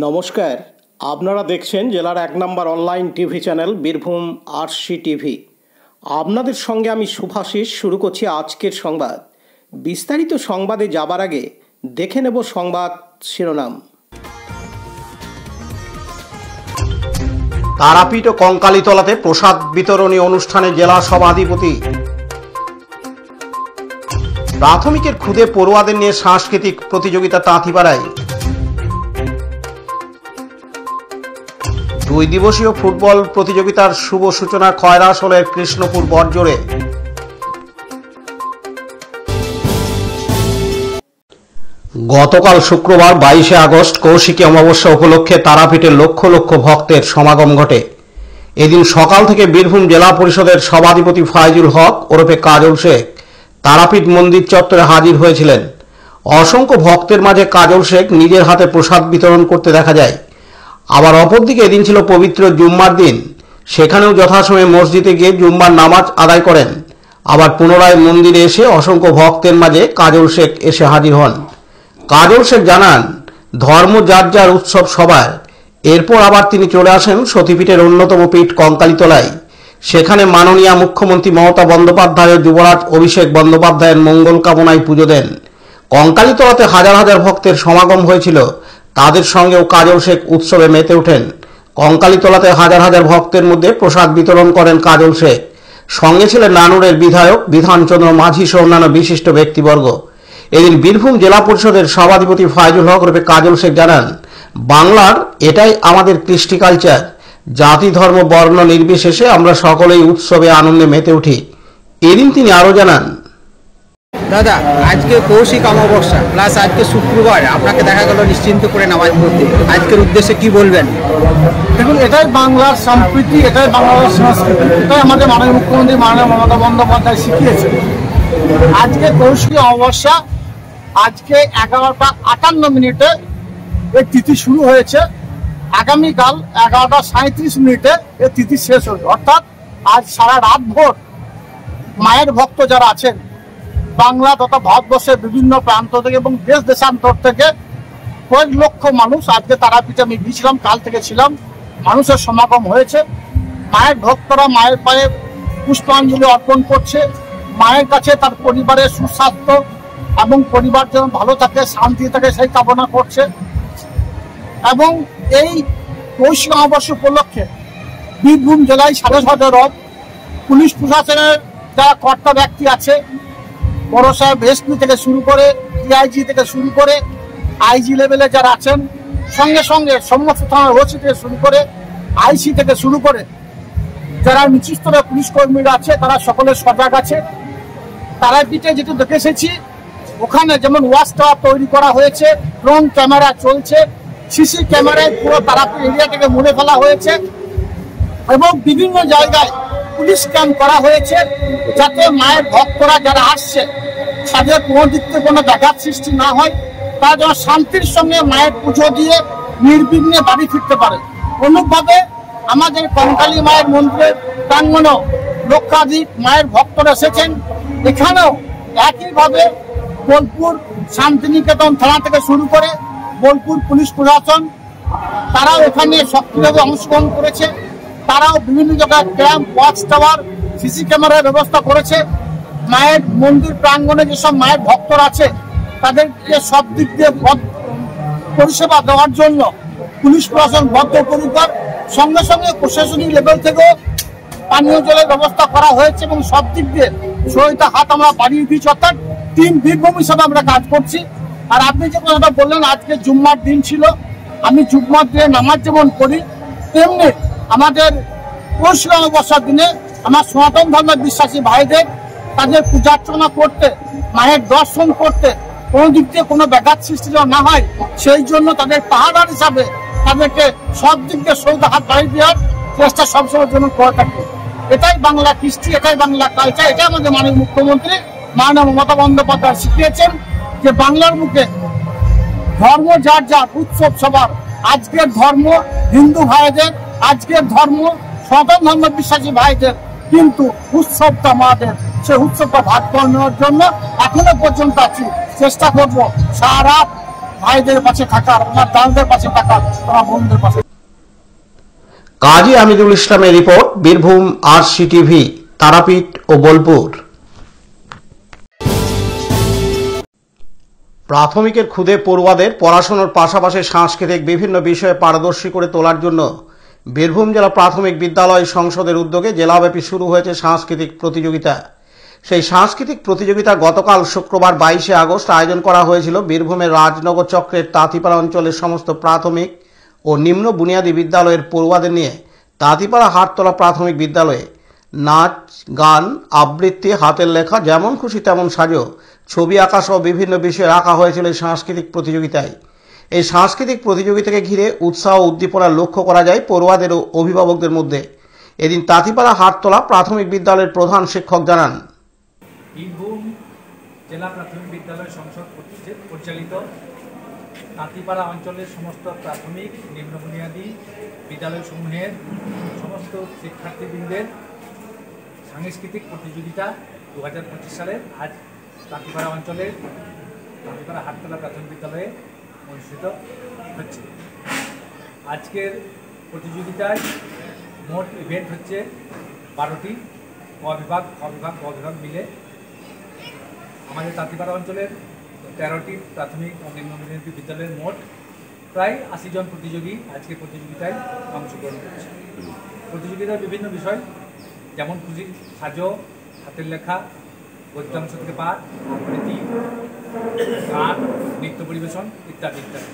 নমস্কার, আপনারা দেখছেন জেলার 1 number online TV channel Birbhum RC TV. আপনাদের সঙ্গে আমি শুভাশিস। শুরু করছি আজকের সংবাদ। বিস্তারিত সংবাদে যাবার আগে দেখে নেব সংবাদ শিরোনাম। তারাপীঠ ও কঙ্কালীতলাতে প্রসাদ বিতরণী অনুষ্ঠানে জেলা সভাধিপতি। প্রাথমিকের খুদে পড়ুয়াদের নিয়ে সাংস্কৃতিক প্রতিযোগিতা তাঁতিপাড়ায়। 2 দিবসীয় ফুটবল প্রতিযোগিতার শুভ সূচনা খয়রাশোলের কৃষ্ণপুর বড়জোড়ে। গতকাল শুক্রবার 22শে আগস্ট কৌশিকী অমাবস্যা উপলক্ষে তারাপীঠে লক্ষ লক্ষ ভক্তের সমাগম ঘটে। এদিন সকাল থেকে বীরভূম জেলা পরিষদের সভাধিপতি ফাইজুল হক ওরফে কাজল শেখ তারাপীঠ মন্দির চত্বরে হাজির হয়েছিলেন। অসংখ্য ভক্তের মাঝে কাজল শেখ নিজের হাতে প্রসাদ বিতরণ করতে দেখা যায়। আবার অপরদিকে এদিন ছিল পবিত্র জুম্মার দিন। সেখানেও যথাসময়ে মসজিদে গিয়ে জুম্মার নামাজ আদায় করেন। আবার পুনরায় মন্দিরে এসে অসংখ্য ভক্তের মাঝে কাজল শেখ এসে হাজির হন। কাজল শেখ জানান, ধর্ম যার যার উৎসব সবার। এরপর আবার তিনি চলে আসেন সতীপীঠের অন্যতম পীঠ কঙ্কালীতলায়। সেখানে মাননীয় মুখ্যমন্ত্রী মমতা বন্দ্যোপাধ্যায় ও যুবরাজ অভিষেক বন্দ্যোপাধ্যায়ের মঙ্গল কামনায় পুজো দেন। কঙ্কালীতলাতে হাজার হাজার ভক্তের সমাগম হয়েছিল। তাদের সঙ্গেও কাজল শেখ উৎসবে মেতে ওঠেন। কঙ্কালীতলাতে হাজার হাজার ভক্তের মধ্যে প্রসাদ বিতরণ করেন কাজল শেখ। সঙ্গে ছিলেন নানুরের বিধায়ক বিধানচন্দ্র মাঝি সহ অন্যান্য বিশিষ্ট ব্যক্তিবর্গ। এদিন বীরভূম জেলা পরিষদের সভাধিপতি ফাইজুল হক রূপে কাজল শেখ জানান, বাংলার এটাই আমাদের কৃষ্টি কালচার। জাতি ধর্ম বর্ণ নির্বিশেষে আমরা সকলেই উৎসবে আনন্দে মেতে উঠি। এদিন তিনি আরো জানান, দাদা, আজকে কৌশিক অমাবস্যা প্লাস আজকে শুক্রবার, আপনাকে দেখা গেল নিশ্চিন্ত করে নামাজ পড়তে। আজকের উদ্দেশ্যে কি বলবেন? দেখুন, এটাই বাংলার সম্প্রীতি, এটাই বাংলার সংস্কৃতি, এটাই আমাদের মাননীয় মুখ্যমন্ত্রী মাননীয় মমতা বন্দ্যোপাধ্যায় শিখিয়েছেন। আজকে কৌশিক অমাবস্যা, আজকে 11টা 58 এই তিথি শুরু হয়েছে। আগামীকাল 11টা 37 এই তিথি শেষ হবে। অর্থাৎ আজ সারা রাত ভোর মায়ের ভক্ত যারা আছেন বাংলা তথা ভারতবর্ষের বিভিন্ন প্রান্ত থেকে এবং দেশ দেশান্তর থেকে কয়েক লক্ষ মানুষ আজকে তারাপীঠে আমি গিয়েছিলাম, কাল থেকে ছিলাম। মানুষের সমাগম হয়েছে। মায়ের ভক্তরা মায়ের পায়ে পুষ্পাঞ্জলি অর্পণ করছে। মায়ের কাছে তার পরিবারের সুস্বাস্থ্য এবং পরিবার যেন ভালো থাকে, শান্তি থাকে, সেই কামনা করছে। এবং এই কৌশিক অমাবস্যা উপলক্ষে বীরভূম জেলায় সাড়ে 6 রথ পুলিশ প্রশাসনের যারা কর্তা ব্যক্তি আছে, বড় সাহেব এসপি থেকে শুরু করে ডিআইজি থেকে শুরু করে আইজি লেভেলে যারা আছেন, সঙ্গে সঙ্গে সমস্ত থানার ওসি থেকে শুরু করে আইসি থেকে শুরু করে যারা নিচু স্তরের পুলিশ কর্মীরা আছে, তারা সকলে সজাগ আছে। তারাপীঠে যেটা দেখে এসেছি, ওখানে যেমন ওয়াচ টাওয়ার তৈরি করা হয়েছে, ড্রোন ক্যামেরা চলছে, সিসি ক্যামেরায় পুরো তারাপীঠ এরিয়াটাকে মুড়ে ফেলা হয়েছে এবং বিভিন্ন জায়গায় পুলিশ ক্যাম্প করা হয়েছে, যাতে মায়ের ভক্তরা যারা আসছে তাদের কোনো দিক থেকে কোনো ব্যাঘাত সৃষ্টি না হয়, তারা যেন শান্তির সঙ্গে মায়ের পুজো দিয়ে নির্বিঘ্নে বাড়ি ফিরতে পারে। অনুরূপভাবে আমাদের কঙ্কালী মায়ের মন্দিরের প্রাঙ্গণেও লক্ষাধিক মায়ের ভক্তরা এসেছেন। এখানেও একইভাবে বোলপুর শান্তিনিকেতন থানা থেকে শুরু করে বোলপুর পুলিশ প্রশাসন তারাও এখানে সক্রিয়ভাবে অংশগ্রহণ করেছে। তারাও বিভিন্ন জায়গায় ক্যাম্প, ওয়াচ টাওয়ার, সিসি ক্যামেরার ব্যবস্থা করেছে। মায়ের মন্দির প্রাঙ্গণে যেসব মায়ের ভক্তরা আছে তাদেরকে সব দিক দিয়ে পরিষেবা দেওয়ার জন্য পুলিশ প্রশাসন বদ্ধপরিকর। সঙ্গে সঙ্গে প্রশাসনিক লেভেল থেকেও পানীয় জলের ব্যবস্থা করা হয়েছে এবং সব দিক দিয়ে সহায়তা হাত আমরা বাড়িয়ে দিয়েছি। অর্থাৎ টিম বীরভূম হিসাবে আমরা কাজ করছি। আর আপনি যে কথাটা বললেন, আজকে জুম্মার দিন ছিল। আমি জুম্মার দিনে নামাজ যেমন পড়ি, তেমনি আমাদের কৌশিক অমাবস্যার দিনে আমার সনাতন ধর্মের বিশ্বাসী ভাইদের তাদের পূজা অর্চনা করতে, মায়ের দর্শন করতে কোনো দিক দিয়ে কোনো ব্যাঘাত সৃষ্টি না হয়, সেই জন্য তাদের পাহাড় হিসাবে তাদেরকে সব দিক দিয়ে সৌদা হাত বাড়িয়ে দেওয়ার চেষ্টা সবসময়ের জন্য করে থাকে। এটাই বাংলা কৃষ্টি, এটাই বাংলা কালচার, এটাই আমাদের মাননীয় মুখ্যমন্ত্রী মাননীয় মমতা বন্দ্যোপাধ্যায় শিখিয়েছেন যে বাংলার মুখে ধর্ম যার যার, উৎসব সবার। আজকের ধর্ম হিন্দু ভাইদের, আজকের ধর্ম সনাতন ধর্ম বিশ্বাসী ভাইদের, কিন্তু উৎসবটা আমাদের। সে উৎসবটা ভাগ করে নেওয়ার জন্য এখনো পর্যন্ত আছি, চেষ্টা করবো সারা রাত ভাইদের পাশে থাকার, ওনার দানদের পাশে থাকার, ওনার বোনদের পাশে। কাজী আমিরুল ইসলামের report, Birbhum RC TV, Tarapith ও বোলপুর। প্রাথমিকের খুদে পড়ুয়াদের পড়াশোনার পাশাপাশি সাংস্কৃতিক বিভিন্ন বিষয়ে পারদর্শী করে তোলার জন্য বীরভূম জেলা প্রাথমিক বিদ্যালয় সংসদের উদ্যোগে জেলাব্যাপী শুরু হয়েছে সাংস্কৃতিক প্রতিযোগিতা। সেই সাংস্কৃতিক প্রতিযোগিতা গতকাল শুক্রবার 22শে আগস্ট আয়োজন করা হয়েছিল বীরভূমের রাজনগর চক্রের তাঁতিপাড়া অঞ্চলের সমস্ত প্রাথমিক ও নিম্ন বুনিয়াদী বিদ্যালয়ের পড়ুয়াদের নিয়ে তাঁতিপাড়া হাটতলা প্রাথমিক বিদ্যালয়ে নাচ, গান, আবৃত্তি, হাতের লেখা, যেমন খুশি তেমন সাজো, ছবি আঁকা সহ বিভিন্ন বিষয়ে রাখা হয়েছিল এই সাংস্কৃতিক প্রতিযোগিতায়। এই সাংস্কৃতিক প্রতিযোগিতাকে ঘিরে উৎসাহ ও উদ্দীপনা লক্ষ্য করা যায় পড়ুয়াদের ও অভিভাবকদের মধ্যে। এদিন তাঁতিপাড়া হাটতলা প্রাথমিক বিদ্যালয়ের প্রধান শিক্ষক জানান, বীরভূম জেলা প্রাথমিক বিদ্যালয় সংসদ পরিচালিত তাঁতিপাড়া অঞ্চলের সমস্ত প্রাথমিক নিম্ন বুনিয়াদী বিদ্যালয়সমূহের সমস্ত শিক্ষার্থীবৃন্দের সাংস্কৃতিক প্রতিযোগিতা 2025 সালের আজ তাঁতিপাড়া অঞ্চলের তাঁতিপাড়া হাটতলা প্রাথমিক বিদ্যালয়ে অনুষ্ঠিত হচ্ছে। আজকের প্রতিযোগিতায় মোট ইভেন্ট হচ্ছে 12টি, ক বিভাগ মিলে আমাদের তাঁতিপাড়া অঞ্চলের 13টি প্রাথমিক ও নিম্ন বুনিয়াদী বিদ্যালয়ের মোট প্রায় 80 জন প্রতিযোগী আজকে প্রতিযোগিতায় অংশগ্রহণ করছে। প্রতিযোগিতার বিভিন্ন বিষয় যেমন খুশি সাজো, হাতের লেখা, গদ্যাংশ থেকে পাঠ, আবৃত্তি, গান, নৃত্য পরিবেশন ইত্যাদি ইত্যাদি।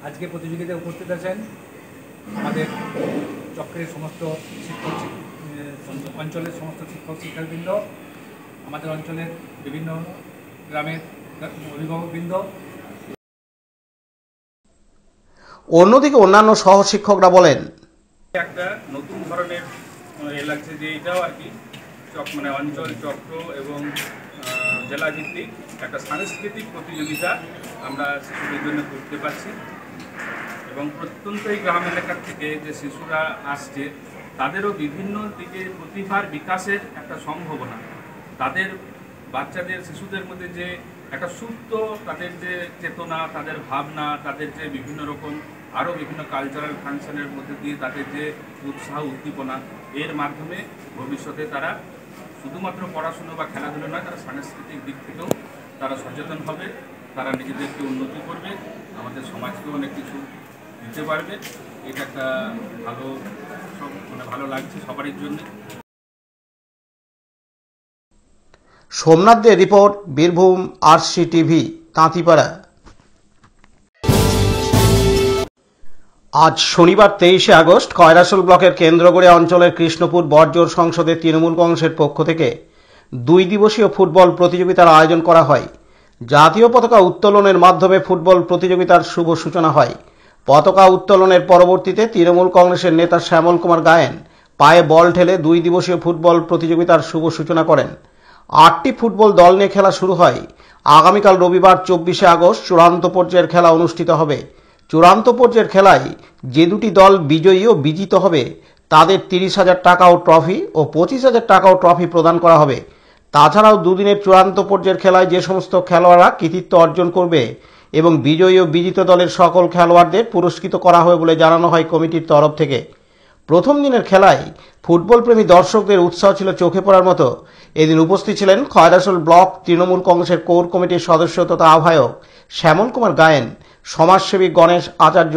আজকে প্রতিযোগিতায় উপস্থিত আছেন আমাদের চক্রের সমস্ত শিক্ষক, অঞ্চলের সমস্ত শিক্ষক শিক্ষাবৃন্দ, আমাদের অঞ্চলের বিভিন্ন গ্রামের অভিভাবকবৃন্দ। অন্যদিকে অন্যান্য সহ শিক্ষকরা বলেন, একটা নতুন ধরনের লাগছে যে এটাও আর কি মানে অঞ্চল চক্র এবং জেলা ভিত্তিক একটা সাংস্কৃতিক প্রতিযোগিতা আমরা শিশুদের জন্য করতে পারছি এবং প্রত্যন্ত এই গ্রাম এলাকার থেকে যে শিশুরা আসছে তাদেরও বিভিন্ন দিকে প্রতিভার বিকাশের একটা সম্ভাবনা, তাদের বাচ্চাদের শিশুদের মধ্যে যে একটা সুপ্ত তাদের যে চেতনা, তাদের ভাবনা, তাদের যে বিভিন্ন রকম আরও বিভিন্ন কালচারাল ফাংশনের মধ্যে দিয়ে তাদের যে উৎসাহ উদ্দীপনা, এর মাধ্যমে ভবিষ্যতে তারা শুধুমাত্র পড়াশুনো বা খেলাধুলো নয়, তারা সাংস্কৃতিক দিক থেকেও তারা সচেতন হবে, তারা নিজেদেরকে উন্নতি করবে, আমাদের সমাজকেও অনেক কিছু দিতে পারবে। এটা একটা ভালো লাগছে সবারই জন্য। সোমনাথ দে রিপোর্ট, বীরভূম আরসি টিভি, তাঁতিপাড়া। আজ শনিবার 23শে আগস্ট কয়রাসোল ব্লকের কেন্দ্রগড়িয়া অঞ্চলের কৃষ্ণপুর বর্জর সংসদের তৃণমূল কংগ্রেসের পক্ষ থেকে 2 দিবসীয় ফুটবল প্রতিযোগিতার আয়োজন করা হয়। জাতীয় পতাকা উত্তোলনের মাধ্যমে ফুটবল প্রতিযোগিতার শুভ সূচনা হয়। পতাকা উত্তোলনের পরবর্তীতে তৃণমূল কংগ্রেসের নেতা শ্যামল কুমার গায়েন পায়ে বল ঠেলে 2 দিবসীয় ফুটবল প্রতিযোগিতার শুভ সূচনা করেন। 8টি ফুটবল দল নিয়ে খেলা শুরু হয়। আগামীকাল রবিবার 24শে আগস্ট চূড়ান্ত পর্যায়ের খেলা অনুষ্ঠিত হবে। চূড়ান্ত পর্যায়ের খেলায় যে 2টি দল বিজয়ী ও বিজিত হবে তাদের 30,000 টাকা ও ট্রফি ও 25,000 টাকা ও ট্রফি প্রদান করা হবে। তাছাড়াও দুদিনের চূড়ান্ত পর্যায়ের খেলায় যে সমস্ত খেলোয়াড়রা কৃতিত্ব অর্জন করবে এবং বিজয়ী ও বিজিত দলের সকল খেলোয়াড়দের পুরস্কৃত করা হবে বলে জানানো হয় কমিটির তরফ থেকে। প্রথম দিনের খেলায় ফুটবল প্রেমী দর্শকদের উৎসাহ ছিল চোখে পড়ার মতো। এদিন উপস্থিত ছিলেন খয়রাসোল ব্লক তৃণমূল কংগ্রেসের কোর কমিটির সদস্য তথা আহ্বায়ক শ্যামল কুমার গায়েন, সমাজসেবী গণেশ আচার্য,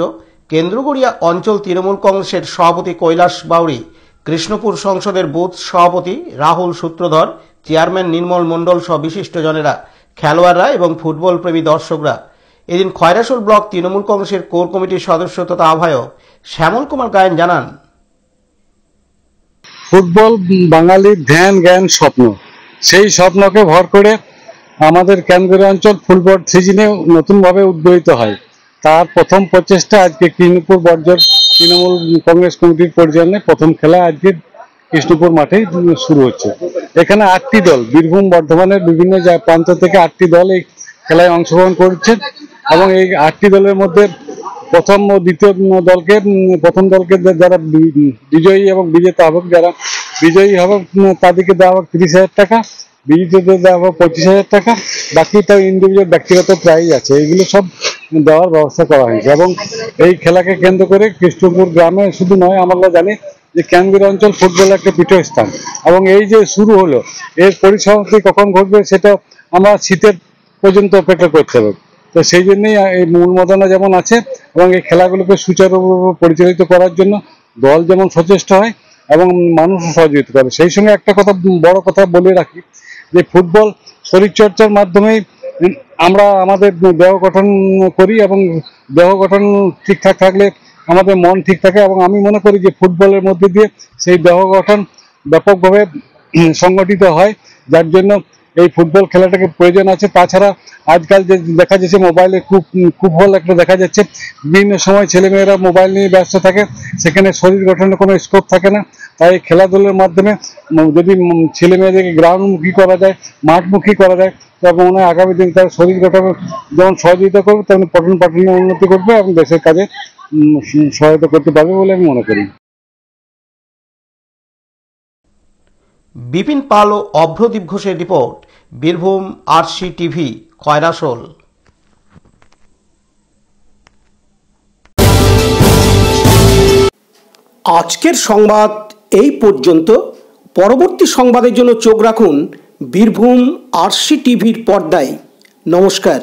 কেন্দ্রগড়িয়া অঞ্চল তৃণমূল কংগ্রেসের সভাপতি কৈলাস বাউরি, কৃষ্ণপুর সংসদের বুথ সভাপতি রাহুল সূত্রধর, চেয়ারম্যান নির্মল মণ্ডল সহ বিশিষ্টজনেরা, খেলোয়াড়রা এবং ফুটবল প্রেমী দর্শকরা। এদিন খয়রাসোল ব্লক তৃণমূল কংগ্রেসের কোর কমিটির সদস্য তথা আহ্বায়ক শ্যামল কুমার গায়েন জানান, ফুটবল বাঙালির ধ্যান জ্ঞান স্বপ্ন, সেই স্বপ্নকে ভর করে আমাদের কেন্দ্রীয় অঞ্চল ফুটবল সিজনে নতুনভাবে উদ্বোধিত হয়। তার প্রথম প্রচেষ্টা আজকে কৃষ্ণপুর বর্জর তৃণমূল কংগ্রেস কমিটির পরিচালনায় প্রথম খেলা আজকে কৃষ্ণপুর মাঠে শুরু হচ্ছে। এখানে 8টি দল, বীরভূম বর্ধমানের বিভিন্ন প্রান্ত থেকে 8টি দল এই খেলায় অংশগ্রহণ করছে এবং এই 8টি দলের মধ্যে প্রথম ও দ্বিতীয় দলকে, প্রথম দলকে যারা বিজয়ী এবং বিজেতা হবে, যারা বিজয়ী হবে তাদেরকে দেওয়া হবে 30,000 টাকা বিজেতাদের দেওয়া 25,000 টাকা, বাকিটা ইন্ডিভিজুয়াল ব্যক্তিগত প্রাইজ আছে, এইগুলো সব দেওয়ার ব্যবস্থা করা হয়েছে। এবং এই খেলাকে কেন্দ্র করে কৃষ্ণপুর গ্রামে শুধু নয়, আমরা জানি যে ক্যানবেরা অঞ্চল ফুটবল একটা পীঠস্থান, এবং এই যে শুরু হলো এর পরিসমাপ্তি কখন ঘটবে সেটা আমরা শীতের পর্যন্ত অপেক্ষা করতে হবে। তো সেই জন্যই এই মূল মদনা যেমন আছে, এবং এই খেলাগুলোকে সুচারুভাবে পরিচালিত করার জন্য দল যেমন সচেষ্ট হয় এবং মানুষও সহযোগিতা করে। সেই সঙ্গে একটা কথা, বড় কথা বলে রাখি যে ফুটবল শরীরচর্চার মাধ্যমেই আমরা আমাদের দেহ গঠন করি, এবং দেহ গঠন ঠিকঠাক থাকলে আমাদের মন ঠিক থাকে, এবং আমি মনে করি যে ফুটবলের মধ্যে দিয়ে সেই দেহ গঠন ব্যাপকভাবে সংগঠিত হয়, যার জন্য এই ফুটবল খেলাটাকে প্রয়োজন আছে। তাছাড়া আজকাল যে দেখা যাচ্ছে মোবাইলে কুফল একটা দেখা যাচ্ছে, বিভিন্ন সময় ছেলেমেয়েরা মোবাইল নিয়ে ব্যস্ত থাকে, সেখানে শরীর গঠনের কোনো স্কোপ থাকে না। তাই খেলাধুলার মাধ্যমে যদি ছেলেমেয়েদেরকে গ্রাউন্ডমুখী করা যায়, মাঠমুখী করা যায়, তবে মনে হয় আগামী দিন তার শরীর গঠনে যেমন সহযোগিতা করবে, তেমনি পঠন পাঠনের উন্নতি করবে এবং দেশের কাজে সহায়তা করতে পারবে বলে আমি মনে করি। বিপিন পাল ও অভ্রদীপ ঘোষের report, Birbhum RC TV, Khoyrasol. আজকের সংবাদ এই পর্যন্ত। পরবর্তী সংবাদের জন্য চোখ রাখুন বীরভূম আরসি টিভির পর্দায়। নমস্কার।